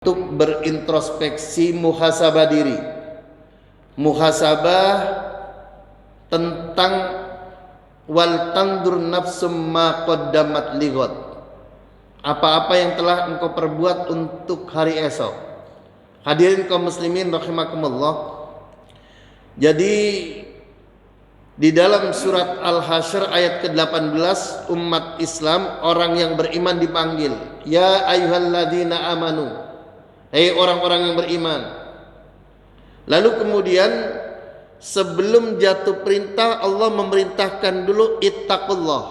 untuk berintrospeksi, muhasabah diri, muhasabah tentang wal tandur nafsum ma qaddamat lighad, apa-apa yang telah engkau perbuat untuk hari esok. Hadirin kaum muslimin rahimakumullah. Jadi di dalam surat Al-Hasyr ayat ke-18, umat Islam, orang yang beriman dipanggil, ya ayyuhalladzina amanu, hei orang-orang yang beriman. Lalu kemudian sebelum jatuh perintah, Allah memerintahkan dulu ittaqullah,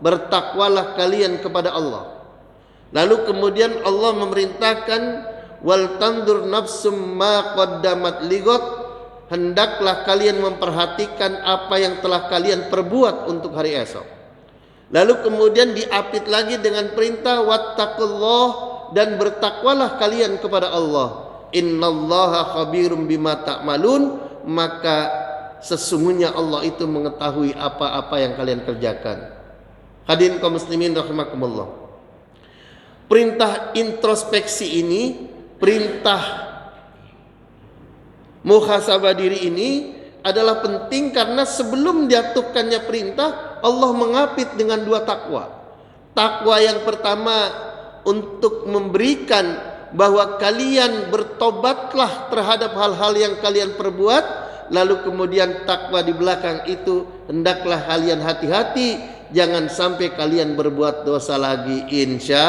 bertakwalah kalian kepada Allah. Lalu kemudian Allah memerintahkan wal tandur nafsum ma qaddamat lighad, hendaklah kalian memperhatikan apa yang telah kalian perbuat untuk hari esok. Lalu kemudian diapit lagi dengan perintah wattaqullah, dan bertakwalah kalian kepada Allah. Innallaha khabirum bima ta'malun, maka sesungguhnya Allah itu mengetahui apa-apa yang kalian kerjakan. Hadirin kaum muslimin rahimakumullah. Perintah introspeksi ini, perintah muhasabah diri ini adalah penting karena sebelum jatuhkannya perintah, Allah mengapit dengan dua takwa. Takwa yang pertama untuk memberikan bahwa kalian bertobatlah terhadap hal-hal yang kalian perbuat. Lalu kemudian takwa di belakang itu, hendaklah kalian hati-hati jangan sampai kalian berbuat dosa lagi, insya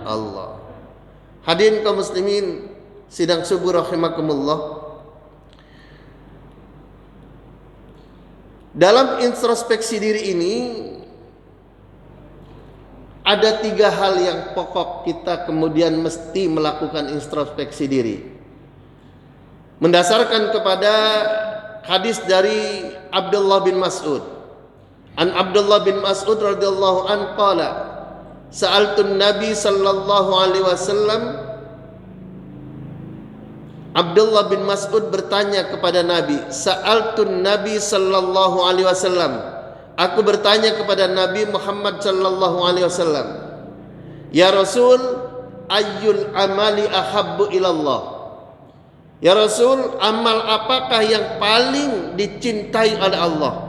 Allah. Hadirin kaum muslimin sidang subuh rahimakumullah. Dalam introspeksi diri ini ada tiga hal yang pokok kita kemudian mesti melakukan introspeksi diri. Mendasarkan kepada hadis dari Abdullah bin Mas'ud. An Abdullah bin Mas'ud radhiyallahu an qala, sa'altun Nabi sallallahu alaihi wasallam. Abdullah bin Mas'ud bertanya kepada Nabi, sa'altun Nabi sallallahu alaihi wasallam, aku bertanya kepada Nabi Muhammad sallallahu alaihi wasallam, ya Rasul, ayyul amali ahabbu ilallah. Ya Rasul, amal apakah yang paling dicintai oleh Allah?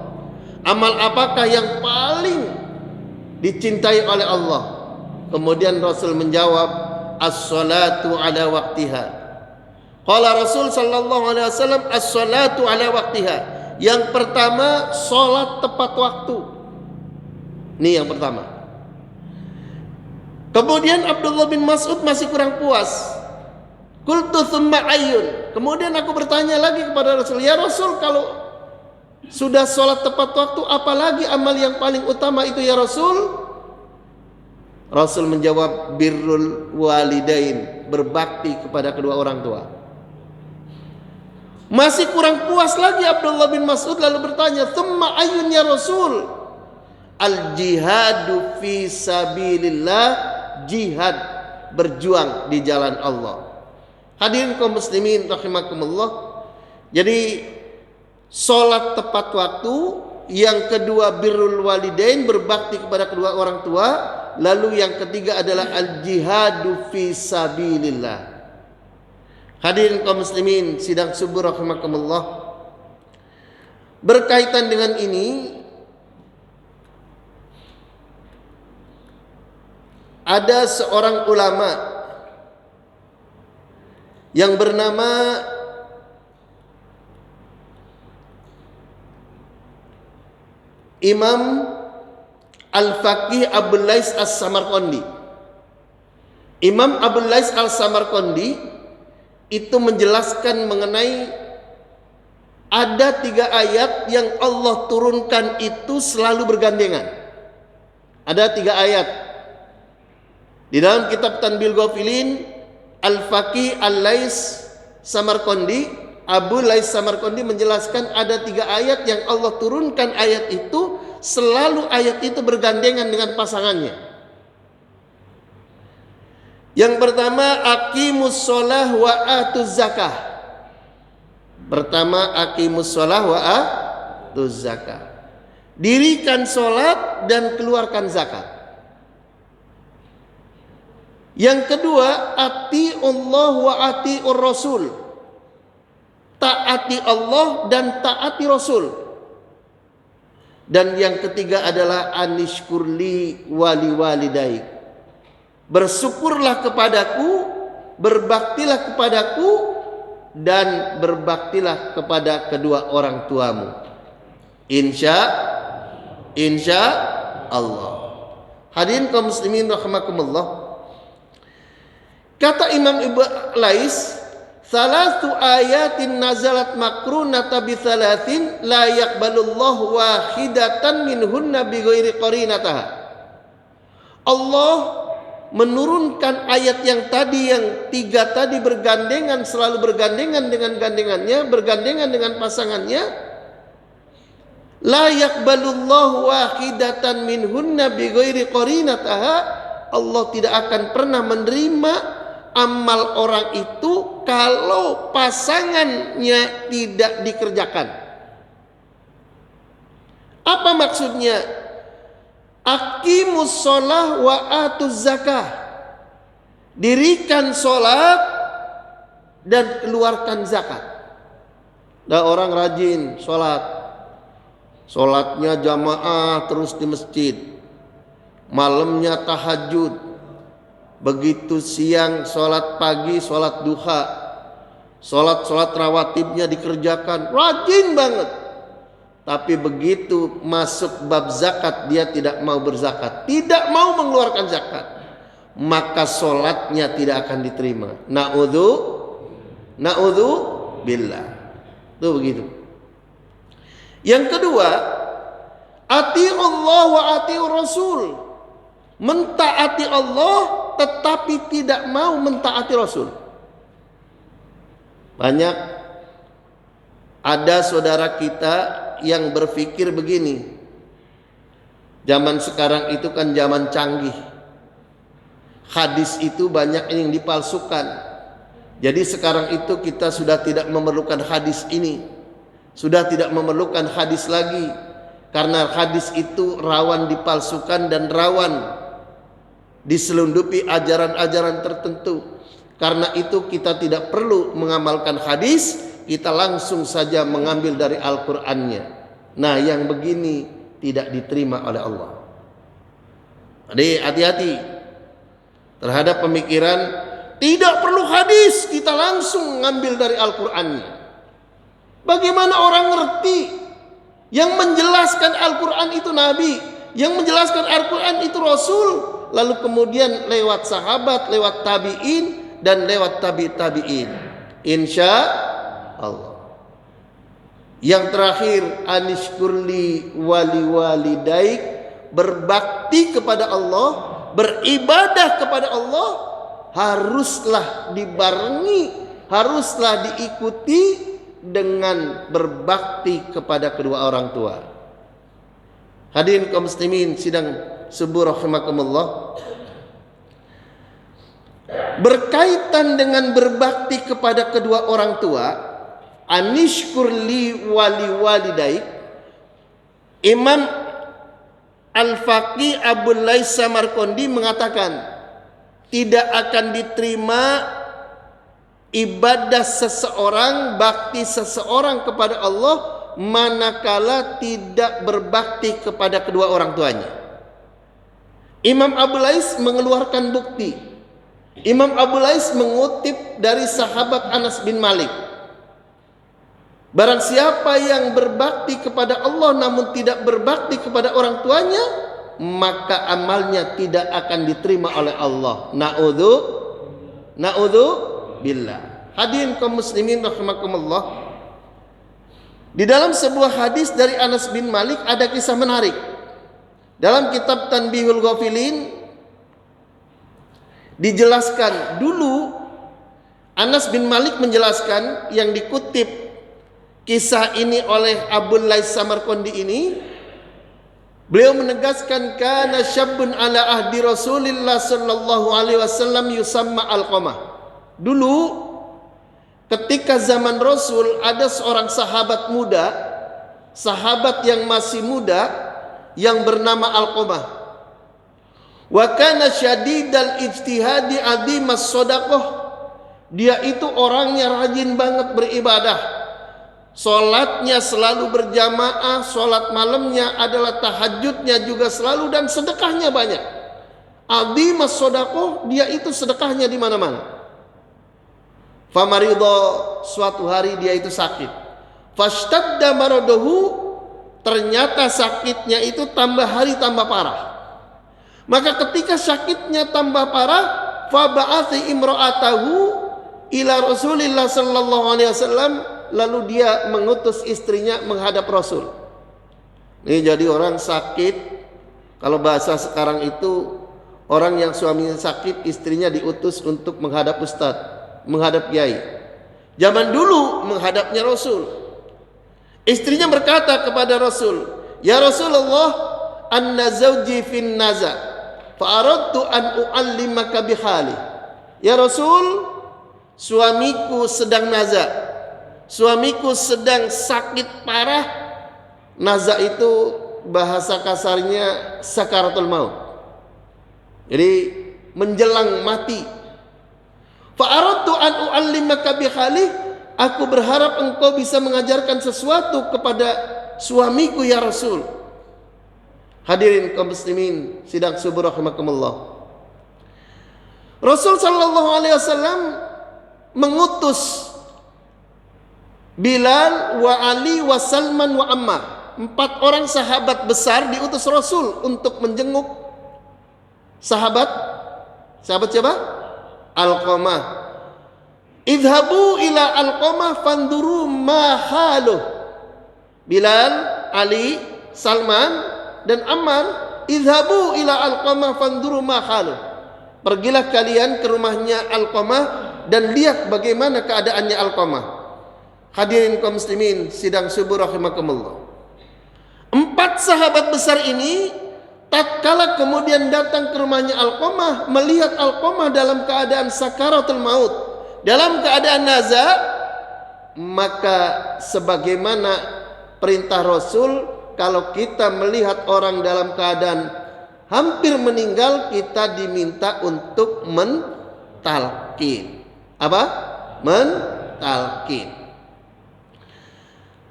Amal apakah yang paling dicintai oleh Allah? Kemudian Rasul menjawab, as-salatu ala waqtiha. Qala Rasul sallallahu alaihi wasallam, as-salatu ala waqtiha. Yang pertama, salat tepat waktu. Ini yang pertama. Kemudian Abdullah bin Mas'ud masih kurang puas. Qultu tsumma ayyun. Kemudian aku bertanya lagi kepada Rasul, ya Rasul, kalau sudah salat tepat waktu, apalagi amal yang paling utama itu ya Rasul? Rasul menjawab, birrul walidain, berbakti kepada kedua orang tua. Masih kurang puas lagi Abdullah bin Mas'ud lalu bertanya, tsumma ayyun ya Rasul? Al jihadu fi sabilillah, jihad, berjuang di jalan Allah. Hadirin kaum muslimin rahimakumullah. Jadi salat tepat waktu, yang kedua birrul walidain, berbakti kepada kedua orang tua, lalu yang ketiga adalah al jihadu fi sabilillah. Hadirin kaum muslimin sidang subuh rahimakumullah. Berkaitan dengan ini, ada seorang ulama yang bernama Imam Al-Faqih Abul Lais As-Samarqandi. Imam Abul Lais Al-Samarqandi itu menjelaskan mengenai ada tiga ayat yang Allah turunkan itu selalu bergandengan. Ada tiga ayat di dalam kitab Tanbil Ghafilin. Al-Faqih Al-Lais Samarqandi, Abu Lais Samarqandi menjelaskan ada tiga ayat yang Allah turunkan, ayat itu selalu ayat itu bergandengan dengan pasangannya. Yang pertama, aqimus shalah wa atuz zakah. Pertama, aqimus shalah wa atuz zakah. Dirikan salat dan keluarkan zakat. Yang kedua, atiullah wa atiur rasul. Taati Allah dan taati Rasul. Dan yang ketiga adalah anishkurli wali walidaik. Bersyukurlah kepadaku, berbaktilah kepadaku, dan berbaktilah kepada kedua orang tuamu. Insya Allah. Hadirin kaum muslimin rahimakumullah. Kata Imam Ibnu Lais, salatu ayatin nazalat makrunata bi salatin la yaqbalullahu wahidatan minhunna bi ghairi qarinataha. Allah menurunkan ayat yang tadi, yang tiga tadi bergandengan, selalu bergandengan dengan gandengannya, bergandengan dengan pasangannya. La yaqbalullahu wahidatan minhunna bi ghairi qarinataha. Allah tidak akan pernah menerima amal orang itu kalau pasangannya tidak dikerjakan. Apa maksudnya? Aqimus sholah wa atuz zakah. Dirikan sholat dan keluarkan zakat. Nah, orang rajin sholat, sholatnya jamaah terus di masjid, malamnya tahajud. Begitu siang sholat pagi, sholat duha, sholat rawatibnya dikerjakan, rajin banget. Tapi begitu masuk bab zakat, dia tidak mau berzakat, tidak mau mengeluarkan zakat, maka sholatnya tidak akan diterima. Na'udzu billah. Itu begitu. Yang kedua, ati'ullah wa ati'ur rasul. Mentaati Allah tetapi tidak mau mentaati Rasul. Banyak ada saudara kita yang berpikir begini. Zaman sekarang itu kan zaman canggih. Hadis itu banyak yang dipalsukan. Jadi sekarang itu kita sudah tidak memerlukan hadis ini. Sudah tidak memerlukan hadis lagi. Karena hadis itu rawan dipalsukan dan rawan diselundupi ajaran-ajaran tertentu. Karena itu kita tidak perlu mengamalkan hadis, kita langsung saja mengambil dari Al-Qur'annya. Nah, yang begini tidak diterima oleh Allah. Jadi hati-hati terhadap pemikiran tidak perlu hadis, kita langsung mengambil dari Al-Qur'annya. Bagaimana orang ngerti? Yang menjelaskan Al-Qur'an itu Nabi, yang menjelaskan Al-Qur'an itu Rasul. Lalu kemudian lewat sahabat, lewat tabi'in, dan lewat tabi'in. Insya Allah. Yang terakhir, anishkurli wali walidaik. Berbakti kepada Allah, beribadah kepada Allah, haruslah dibarengi, haruslah diikuti dengan berbakti kepada kedua orang tua. Hadirin kaum muslimin sidang subuh rahimakumullah. Berkaitan dengan berbakti kepada kedua orang tua, anishkurli wali walidaik. Imam Al-Faqih Abul Lais Samarqandi mengatakan tidak akan diterima ibadah seseorang, bakti seseorang kepada Allah manakala tidak berbakti kepada kedua orang tuanya. Imam Abu Lais mengeluarkan bukti. Imam Abu Lais mengutip dari sahabat Anas bin Malik. Barang siapa yang berbakti kepada Allah namun tidak berbakti kepada orang tuanya, maka amalnya tidak akan diterima oleh Allah. Na'udzu billah. Hadirin kaum muslimin rahimakumullah. Di dalam sebuah hadis dari Anas bin Malik ada kisah menarik. Dalam kitab Tanbihul Ghafilin dijelaskan dulu, Anas bin Malik menjelaskan, yang dikutip kisah ini oleh Abul Lais Samarqandi ini, beliau menegaskan kana syabun ala ahdi Rasulillah sallallahu alaihi wasallam yusamma Alqamah. Dulu ketika zaman Rasul ada seorang sahabat muda, sahabat yang masih muda yang bernama Alqamah. Wa kana syadidal ijtihadi adimas shadaqah. Dia itu orangnya rajin banget beribadah. Salatnya selalu berjamaah, salat malamnya adalah tahajudnya juga selalu, dan sedekahnya banyak. Adimas shadaqah, dia itu sedekahnya di mana-mana. Famaridho, suatu hari dia itu sakit. Fashtadda maraduhu, ternyata sakitnya itu tambah hari tambah parah. Maka ketika sakitnya tambah parah, faba'athi imra'atahu ila Rasulillah sallallahu alaihi wasallam, lalu dia mengutus istrinya menghadap Rasul. Ini jadi orang sakit, kalau bahasa sekarang itu orang yang suaminya sakit, istrinya diutus untuk menghadap ustadz, menghadap kiai. Zaman dulu menghadapnya Rasul. Istrinya berkata kepada Rasul, "Ya Rasulullah, anna zawji fin naza, fa aradtu an u'allimaka bihali." Ya Rasul, suamiku sedang naza, suamiku sedang sakit parah. Naza itu bahasa kasarnya sakaratul maut, jadi menjelang mati. Fa aradtu an u'allimaka bihali, aku berharap engkau bisa mengajarkan sesuatu kepada suamiku ya Rasul. Hadirin kaum muslimin sidang subuh rahimakumullah. Rasul sallallahu alaihi wasallam mengutus Bilal wa Ali wa Salman wa Ammar. 4 orang sahabat besar diutus Rasul untuk menjenguk sahabat siapa? Alqamah. Idhabu ila Alqamah fanduru ma haluh. Bilal, Ali, Salman dan Ammar, idhabu ila Alqamah fanduru ma haluh. Pergilah kalian ke rumahnya Alqamah dan lihat bagaimana keadaannya Alqamah. Hadirin kaum muslimin sidang subuh rahimakumullah. 4 sahabat besar ini tatkala kemudian datang ke rumahnya Alqamah, melihat Alqamah dalam keadaan sakaratul maut, dalam keadaan naza, maka sebagaimana perintah Rasul, kalau kita melihat orang dalam keadaan hampir meninggal, kita diminta untuk mentalqin. Apa? Mentalqin.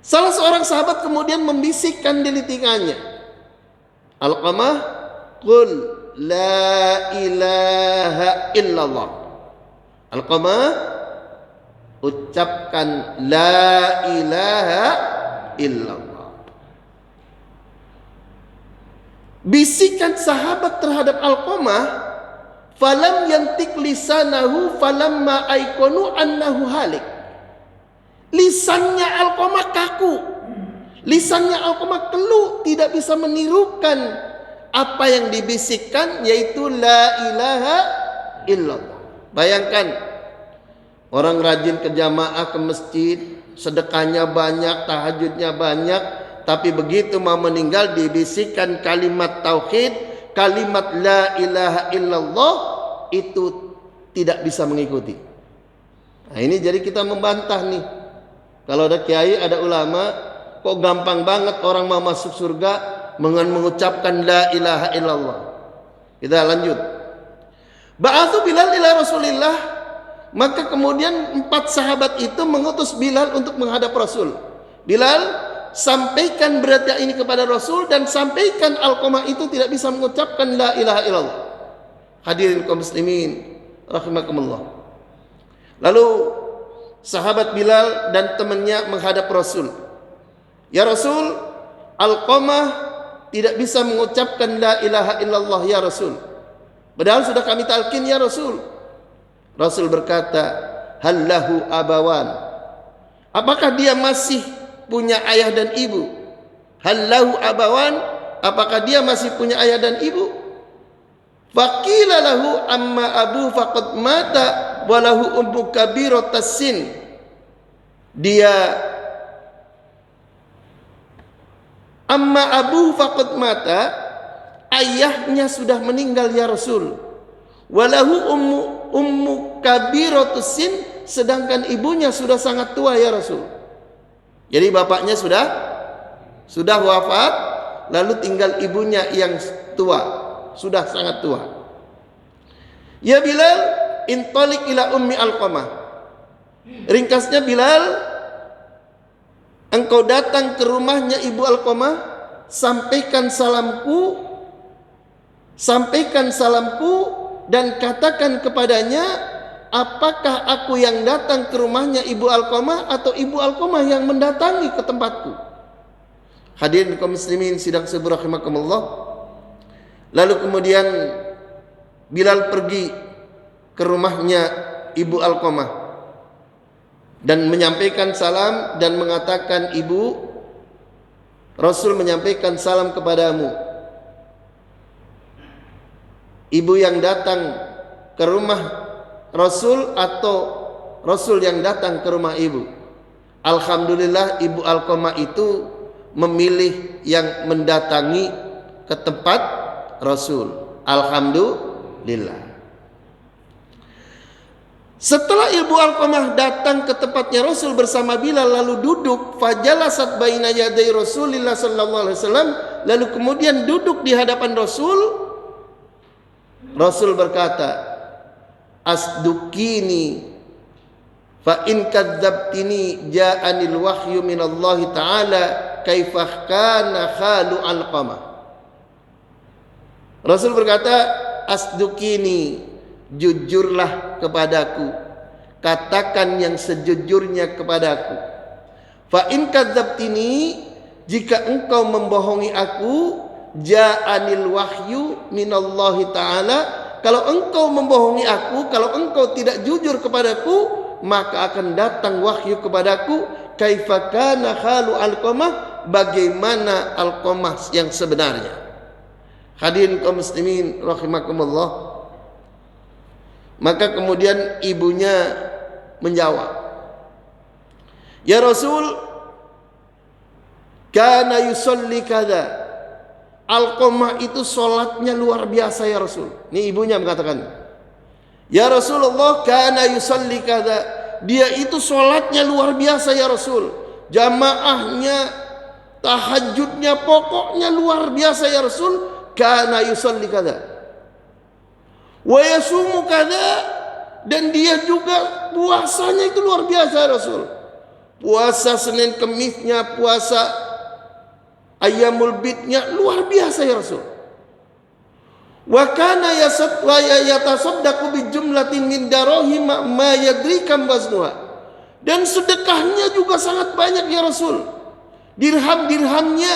Salah seorang sahabat kemudian membisikkan di telinganya, Alqamah, qul la ilaha illallah. Alqamah, ucapkan la ilaha illallah. Bisikan sahabat terhadap Alqamah, falam yantik lisanahu falamma aikonu annahu halik. Lisannya Alqamah kaku, lisannya Alqamah keluh, tidak bisa menirukan apa yang dibisikkan, yaitu la ilaha illallah. Bayangkan, orang rajin ke jamaah, ke masjid, sedekahnya banyak, tahajudnya banyak, tapi begitu mau meninggal dibisikkan kalimat tauhid, kalimat la ilaha illallah, itu tidak bisa mengikuti. Nah ini jadi kita membantah nih. Kalau ada kiai, ada ulama, kok gampang banget orang mau masuk surga dengan mengucapkan la ilaha illallah. Kita lanjut. Ba'athu Bilal ila Rasulillah, maka kemudian 4 sahabat itu mengutus Bilal untuk menghadap Rasul. Bilal, sampaikan berita ini kepada Rasul dan sampaikan Alqamah itu tidak bisa mengucapkan la ilaha illallah. Hadirin kaum muslimin rahimakumullah. Lalu sahabat Bilal dan temannya menghadap Rasul. Ya Rasul, Alqamah tidak bisa mengucapkan la ilaha illallah ya Rasul. Padahal sudah kami talqin ya Rasul. Rasul berkata, hallahu abawan. Apakah dia masih punya ayah dan ibu? Hallahu abawan, apakah dia masih punya ayah dan ibu? Faqila lahu amma abu faqad mata walahu ummu kabiratas sin. Dia amma abu faqad mata, ayahnya sudah meninggal ya Rasul. Walahu ummu kabiratus sin, sedangkan ibunya sudah sangat tua ya Rasul. Jadi bapaknya sudah wafat, lalu tinggal ibunya yang tua, sudah sangat tua. Ya Bilal, intalik ila ummi Alqamah. Ringkasnya, Bilal, engkau datang ke rumahnya ibu Alqamah, sampaikan salamku dan katakan kepadanya, apakah aku yang datang ke rumahnya ibu Alqamah atau ibu Alqamah yang mendatangi ke tempatku? Hadirin kaum muslimin sidang subuh rahimakumullah. Lalu kemudian Bilal pergi ke rumahnya ibu Alqamah dan menyampaikan salam dan mengatakan, ibu, Rasul menyampaikan salam kepadamu. Ibu yang datang ke rumah Rasul atau Rasul yang datang ke rumah ibu? Alhamdulillah ibu Alqamah itu memilih yang mendatangi ke tempat Rasul. Alhamdulillah. Setelah ibu Alqamah datang ke tempatnya Rasul bersama Bilal lalu duduk, fajalasat baina yaday Rasulillah sallallahu alaihi wasallam, lalu kemudian duduk di hadapan Rasul. Rasul berkata, asdukini fa in kadzabtini ja'anil wahyu minallahi ta'ala kaifah kana khalu Alqamah. Rasul berkata, asdukini, jujurlah kepadaku, katakan yang sejujurnya kepadaku. Fa in kadzabtini, jika engkau membohongi aku, ja'anil wahyu minallahi ta'ala, kalau engkau membohongi aku, kalau engkau tidak jujur kepadaku, maka akan datang wahyu kepadaku, kaifa kana halu Alqamah, bagaimana Alqamah yang sebenarnya. Hadirin kaum muslimin rahimakumullah. Maka kemudian ibunya menjawab, ya Rasul, kana yusolli kada, Alqamah itu sholatnya luar biasa ya Rasul. Ini ibunya mengatakan, ya Rasulullah, kana yusolli kada, dia itu sholatnya luar biasa ya Rasul, jamaahnya, tahajudnya, pokoknya luar biasa ya Rasul. Kana yusolli kada wa yasumu kada, dan dia juga puasanya itu luar biasa Rasul. Puasa Senin Kemisnya, puasa Ayyamul Bidnya luar biasa ya Rasul. Wa kana yatasaddaqu bi jumlatin min darahim ma yadrikam waznuha, dan sedekahnya juga sangat banyak ya Rasul. Dirham-dirhamnya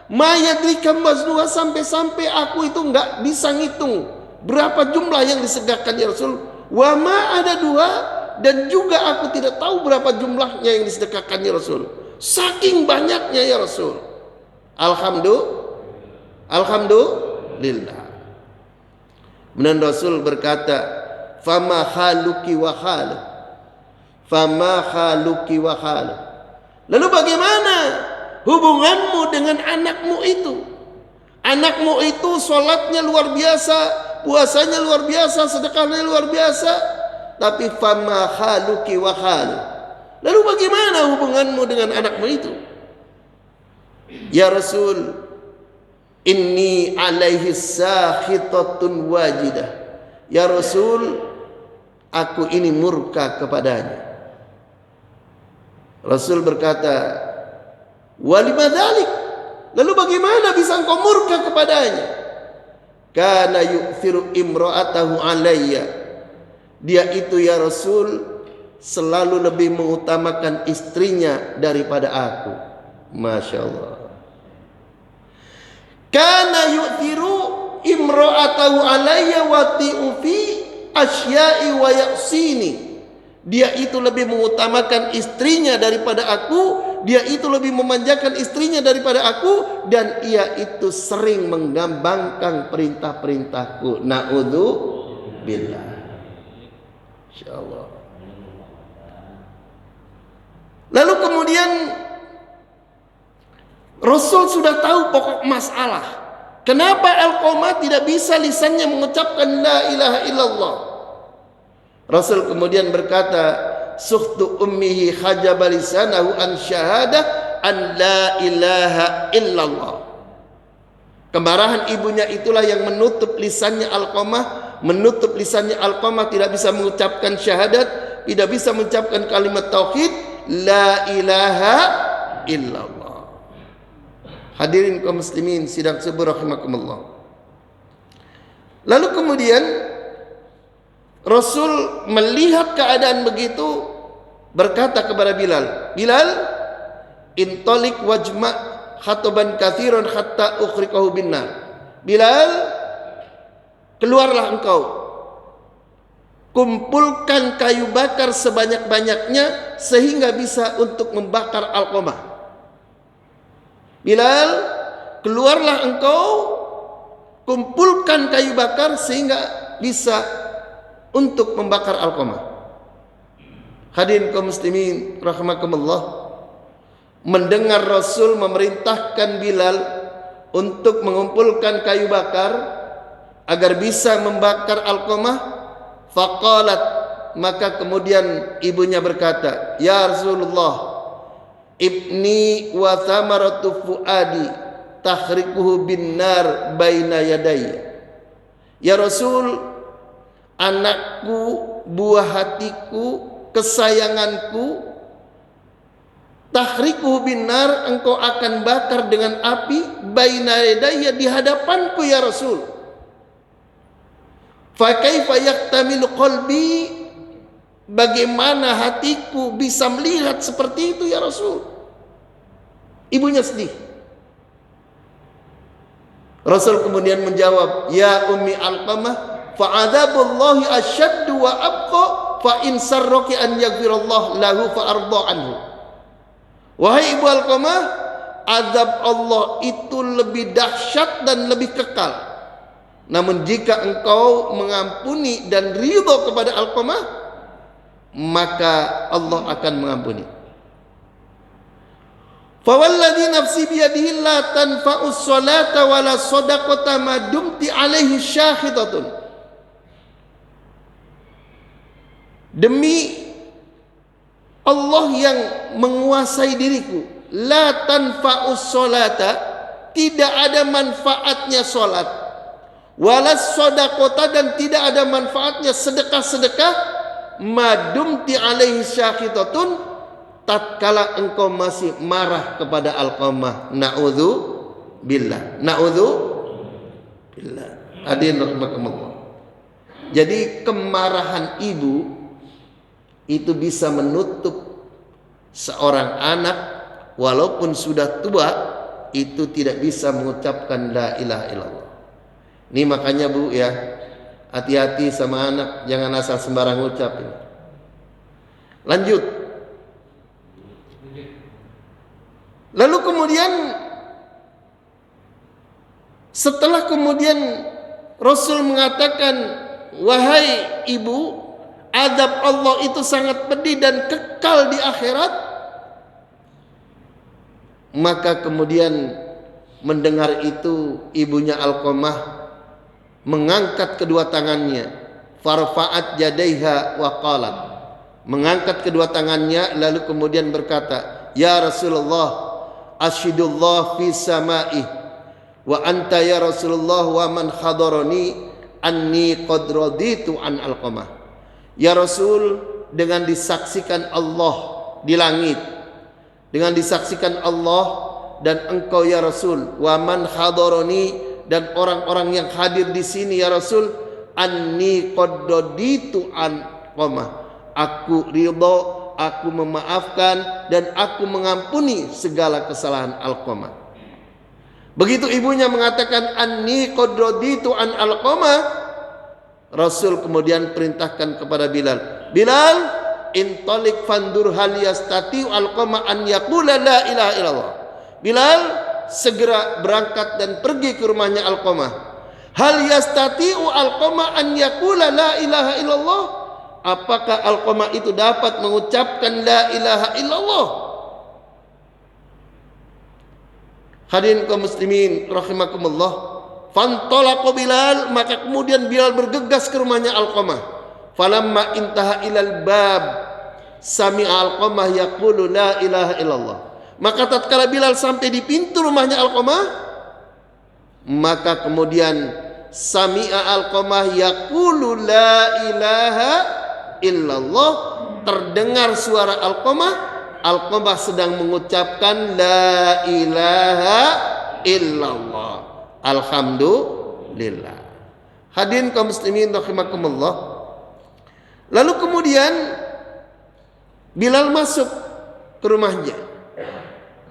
ma yadrikam waznuha, sampai-sampai aku itu enggak bisa ngitung berapa jumlah yang disedekahkan ya Rasul. Wa ma ada dua, dan juga aku tidak tahu berapa jumlahnya yang disedekahkan ya Rasul. Saking banyaknya ya Rasul. Alhamdulillah. Kemudian Rasul berkata, fama haluki wa halu, fama haluki wa halu. Lalu bagaimana hubunganmu dengan anakmu itu? Anakmu itu sholatnya luar biasa, puasanya luar biasa, sedekahnya luar biasa, tapi fama haluki wa halu. Lalu bagaimana hubunganmu dengan anakmu itu? Ya Rasul, inni alaihi sakhitatun wajidah. Ya Rasul, aku ini murka kepadanya. Rasul berkata, walima dzalik, lalu bagaimana bisa engkau murka kepadanya? Kana yu'thiru imra'atahu alayya, dia itu ya Rasul selalu lebih mengutamakan istrinya daripada aku. Masya Allah. Kana yu'thiru imra'atahu alayya wa ti'ufi asya'i wa ya'sini, dia itu lebih mengutamakan istrinya daripada aku, dia itu lebih memanjakan istrinya daripada aku, dan ia itu sering menggambangkan perintah-perintahku. Na'udzubillah. Insyaallah. Lalu kemudian Rasul sudah tahu pokok masalah. Kenapa Alqamah tidak bisa lisannya mengucapkan la ilaha illallah? Rasul kemudian berkata, sukhtu ummihi hajaba lisanahu an syahadah an la ilaha illallah. Kemarahan ibunya itulah yang menutup lisannya Alqamah, menutup lisannya Alqamah tidak bisa mengucapkan syahadat, tidak bisa mengucapkan kalimat tauhid, la ilaha illallah. Hadirin kaum muslimin sidang subuh rahimakumullah. Lalu kemudian Rasul melihat keadaan begitu, berkata kepada Bilal, Bilal, intalik wajma' khataban kathiran hatta ukhriqahu binnar. Bilal, keluarlah engkau, kumpulkan kayu bakar sebanyak-banyaknya sehingga bisa untuk membakar Alqamah. Bilal, keluarlah engkau, kumpulkan kayu bakar sehingga bisa untuk membakar Alqamah. Hadirin kaum muslimin rahimakumullah, mendengar Rasul memerintahkan Bilal untuk mengumpulkan kayu bakar agar bisa membakar Alqamah, faqalat, maka kemudian ibunya berkata, ya Rasulullah, ibni wa thamaratu fuadi tahrikuhu bin nar baina yadayya. Ya Rasul, anakku, buah hatiku, kesayanganku, tahrikuhu bin nar, engkau akan bakar dengan api, baina yadayya, di hadapanku ya Rasul. Fa kaifa yahtamilu qalbi, bagaimana hatiku bisa melihat seperti itu ya Rasul? Ibunya sedih. Rasul kemudian menjawab, ya ummi Alqamah, fa'adzabullahi asyaddu wa abqa, fa in sarraki an yaghfirallahu lahu fa arda anhu. Wahai ibu Alqamah, azab Allah itu lebih dahsyat dan lebih kekal. Namun jika engkau mengampuni dan ridha kepada Alqamah, maka Allah akan mengampuni. Fawalladzi nafsi biyadihi la tanfa'us salata wala shadaqata ma dumti alaihi syahidatun. Demi Allah yang menguasai diriku, la tanfa'us salata, tidak ada manfaatnya salat, wala shadaqata, dan tidak ada manfaatnya sedekah-sedekah, ma dumti alaihi syahidatun, tatkala engkau masih marah kepada Alqamah. Na'udzu billah. Na'udzu billah. Hadirin rahimakumullah. Jadi kemarahan ibu itu bisa menutup seorang anak walaupun sudah tua, itu tidak bisa mengucapkan la ilaha illallah. Ini makanya Bu ya, hati-hati sama anak, jangan asal sembarang ucap ini. Lanjut. Lalu kemudian setelah kemudian Rasul mengatakan, wahai ibu, azab Allah itu sangat pedih dan kekal di akhirat, maka kemudian mendengar itu ibunya Alqamah mengangkat kedua tangannya, farfa'at yadaiha wa qalat, mengangkat kedua tangannya lalu kemudian berkata, ya Rasulullah, asyhadullah fi sama'i wa anta ya Rasulullah wa man hadarani anni qad raditu an Alqamah. Ya Rasul, dengan disaksikan Allah di langit, dengan disaksikan Allah dan engkau ya Rasul, wa man hadarani, dan orang-orang yang hadir di sini ya Rasul, anni qad raditu an Alqamah, aku ridha, aku memaafkan dan aku mengampuni segala kesalahan Alqamah. Begitu ibunya mengatakan anni qad raditu an Alqamah, Rasul kemudian perintahkan kepada Bilal, Bilal, intalik fandur hal yastati Alqamah an yaqula la ilaha illallah. Bilal, segera berangkat dan pergi ke rumahnya Alqamah. Hal yastati Alqamah an yaqula la ilaha illallah, apakah Alqamah itu dapat mengucapkan la ilaha illallah? Hadirin kaum muslimin rahimakumullah. Fantalaqa Bilal, maka kemudian Bilal bergegas ke rumahnya Alqamah. Falamma intaha ilal bab sami'a Alqamah yaqulu la ilaha illallah. Maka tatkala Bilal sampai di pintu rumahnya Alqamah, Maka kemudian sami'a Alqamah yaqulu la ilaha illallah, terdengar suara Alqamah. Alqamah sedang mengucapkan la ilaha illallah. Alhamdulillah. Hadirin kaum muslimin rahimakumullah. Lalu kemudian Bilal masuk ke rumahnya.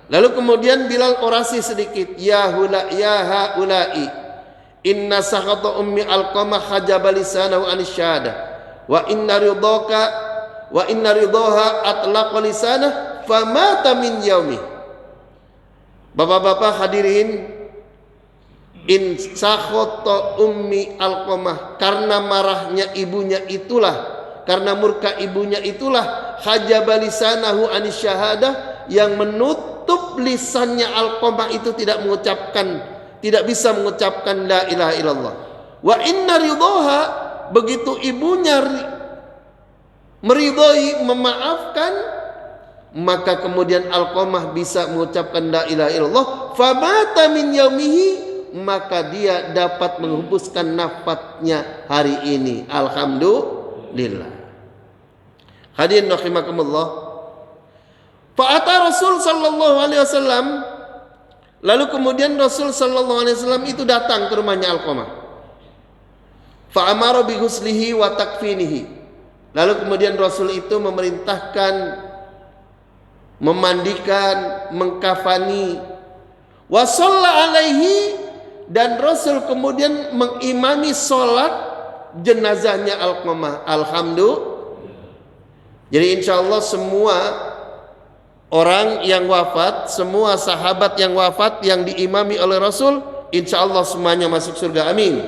Lalu kemudian Bilal orasi sedikit, ya haula'i inna sakhata ummi Alqamah hajaba lisanahu anis syahadah wa inna ridaha atlaqa lisanah famata min yaumi. Bapak-bapak hadirin, in sakhata ummi Alqamah, karena marahnya ibunya itulah, karena murka ibunya itulah, hajaba lisanahu anis syahadah, yang menutup lisannya Alqamah itu tidak bisa mengucapkan la ilaha illallah. Wa inna ridaha, begitu ibunya meridhai, memaafkan, maka kemudian Alqamah bisa mengucapkan la ilaha illallah. Famata min yaumihi, maka dia dapat menghembuskan nafasnya hari ini. Alhamdulillah. Hadirin rahimakumullah. Fa'ata Rasul sallallahu alaihi wasallam, lalu kemudian Rasul sallallahu alaihi wasallam itu datang ke rumahnya Alqamah. Fa'amara bi ghuslihi wa takfinihi. Lalu kemudian Rasul itu memerintahkan memandikan, mengkafani, wa shalla alaihi, dan Rasul kemudian mengimami sholat jenazahnya Alqamah. Alhamdulillah. Jadi insya Allah semua orang yang wafat, semua sahabat yang wafat yang diimami oleh Rasul, insya Allah semuanya masuk surga. Amin.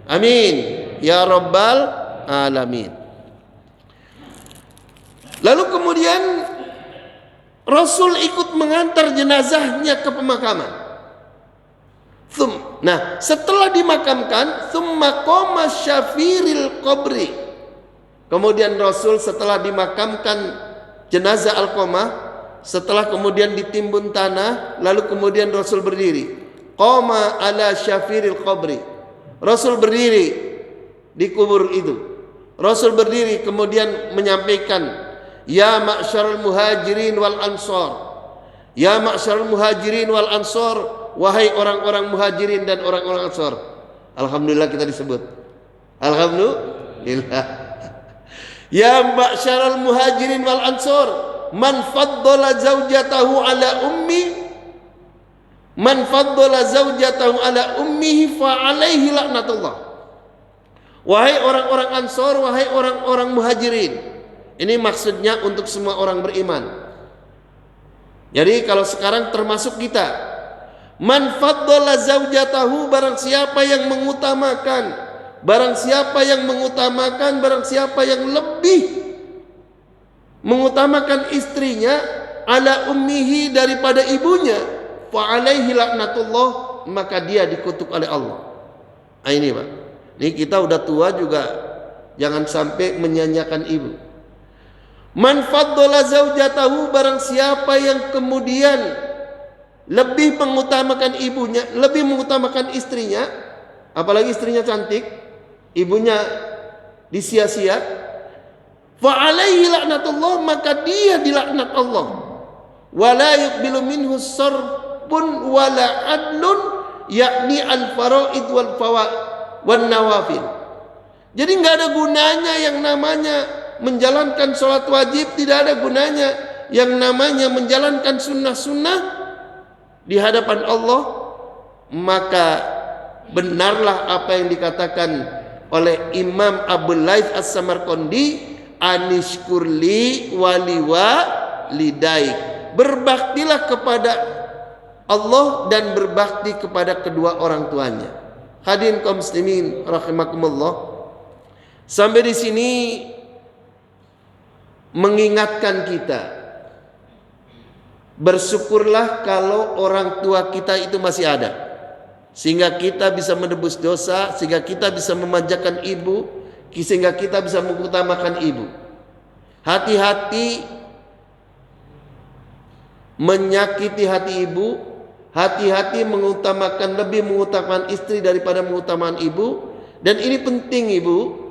Amin. Ya Rabbal Alamin. Lalu kemudian Rasul ikut mengantar jenazahnya ke pemakaman. Nah, setelah dimakamkan, tsumma qama syafiril qabri. Kemudian Rasul setelah dimakamkan jenazah Alqamah, setelah kemudian ditimbun tanah, lalu kemudian Rasul berdiri. Qama ala syafiril qabri. Rasul berdiri di kubur itu. Rasul berdiri kemudian menyampaikan, ya ma'syarul muhajirin wal ansar. Ya ma'syarul muhajirin wal ansar, wahai orang-orang muhajirin dan orang-orang ansar. Alhamdulillah kita disebut. Alhamdulillah. Ya ma'syarul muhajirin wal ansar, man faddala zawjatahu ala ummihi fa alaihi laknatullah. Wahai orang-orang ansar, wahai orang-orang muhajirin. Ini maksudnya untuk semua orang beriman. Jadi kalau sekarang termasuk kita, man faddala zawjatahu, barang siapa yang mengutamakan, barang siapa yang lebih mengutamakan istrinya, ala ummihi, daripada ibunya, fa alaihi laknatullah, maka dia dikutuk oleh Allah. Nah, ini Pak, ini kita udah tua juga jangan sampai menyanyiakan ibu. Man faddala zaujatahu, barang siapa yang kemudian lebih mengutamakan ibunya, lebih mengutamakan istrinya, apalagi istrinya cantik, ibunya disia-sia, fa alaihi laknatullah, maka dia dilaknat Allah. Wala yuqbilu minhu sarfun wala adlun, yakni al-faraid wal fawaid wan nawafil. Jadi nggak ada gunanya yang namanya menjalankan sholat wajib, tidak ada gunanya yang namanya menjalankan sunnah-sunnah di hadapan Allah. Maka benarlah apa yang dikatakan oleh Imam Abul Laits As-Samarqandi, anishkurli waliwa lidaik, berbaktilah kepada Allah dan berbakti kepada kedua orang tuanya. Hadirin kaum muslimin rahimakumullah. Sampai di sini mengingatkan kita, bersyukurlah kalau orang tua kita itu masih ada, sehingga kita bisa menebus dosa, sehingga kita bisa memanjakan ibu, sehingga kita bisa mengutamakan ibu. Hati-hati menyakiti hati ibu, hati-hati lebih mengutamakan istri daripada mengutamakan ibu. Dan ini penting ibu.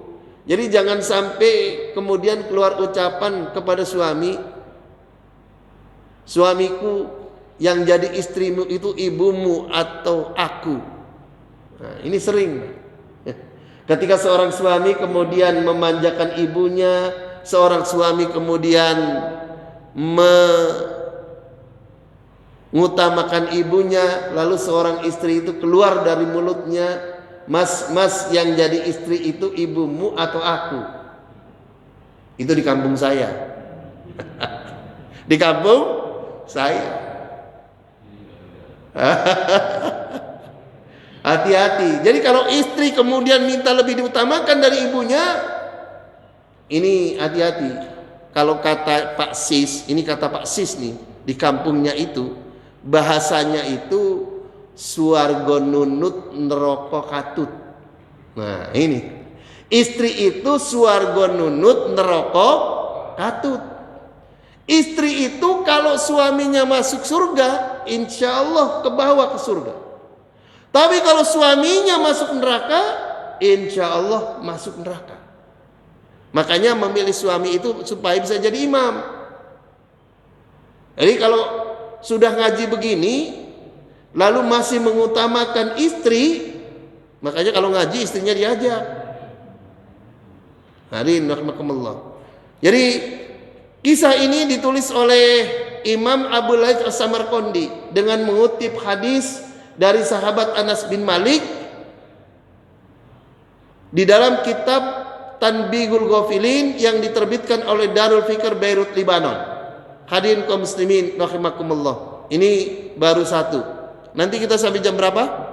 Jadi jangan sampai kemudian keluar ucapan kepada suami, suamiku yang jadi istrimu itu ibumu atau aku. Nah, ini sering. Ketika seorang suami kemudian memanjakan ibunya, seorang suami kemudian mengutamakan ibunya, lalu seorang istri itu keluar dari mulutnya, mas yang jadi istri itu ibumu atau aku. Itu di kampung saya. Di kampung saya. Hati-hati. Jadi kalau istri kemudian minta lebih diutamakan dari ibunya, ini hati-hati. Kalau kata Pak Sis, ini kata Pak Sis nih, di kampungnya itu bahasanya itu suarga nunut neraka katut. Nah, ini istri itu suarga nunut neraka katut. Istri itu kalau suaminya masuk surga, insya Allah kebawa ke surga. Tapi kalau suaminya masuk neraka, insya Allah masuk neraka. Makanya memilih suami itu supaya bisa jadi imam. Jadi kalau sudah ngaji begini lalu masih mengutamakan istri, makanya kalau ngaji istrinya diajak. Hadirin rahimakumullah. Jadi kisah ini ditulis oleh Imam Abu Laits As-Samarqandi dengan mengutip hadis dari sahabat Anas bin Malik di dalam kitab Tanbihul Ghafilin yang diterbitkan oleh Darul Fikr Beirut, Libanon. Hadirin kaum muslimin rahimakumullah. Ini baru satu. Nanti kita sampai jam berapa?